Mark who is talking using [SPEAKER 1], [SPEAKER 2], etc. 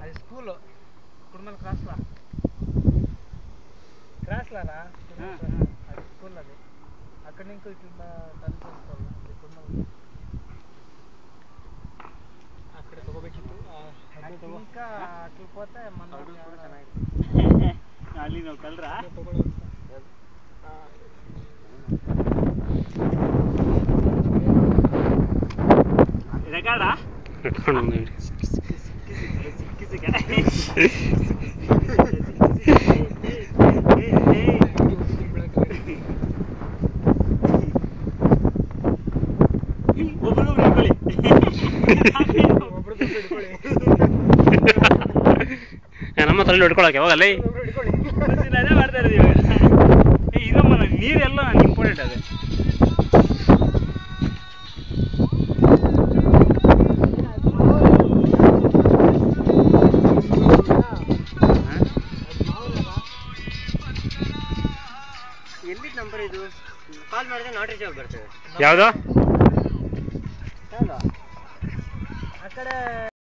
[SPEAKER 1] అది స్కూల్ కుర్మల్ క్రాస్లా క్రాస్లారా అది స్కూల్ అది అక్కడి నుంచి ఇట్లా టర్న్ చేసుకోవాలి అది కుర్మల్ అక్కడ ತಗೋಬೇಕಿತ್ತು ఇంకా అట్లా పోతే మన ಅಲ್ಲಿ ನಾವು ಕಲ್ರ ರೆಕಾರ್ಡಾ ರೆಕಾರ್ಡ್ ఉంది ನಮ್ಮ ತಲೆ ಹೊಡ್ಕೊಳಕ್ಕೆ ಹೋಗಲ್ಲ ಅದೇ ಮಾಡ್ತಾ ಇರೋದು ಇವಾಗ ಇದಮ್ಮ ನೀರೆಲ್ಲ ಇಂಪಾರ್ಟೆಂಟ್ ಅದೇ ಎಲ್ಲಿ ನಂಬರ್ ಇದು ಕಾಲ್ ಮಾಡಿದ್ರೆ ನಾಟ್ ರೀಚಬಲ್ ಬರ್ತದೆ ಯಾವುದು ಆ ಕಡೆ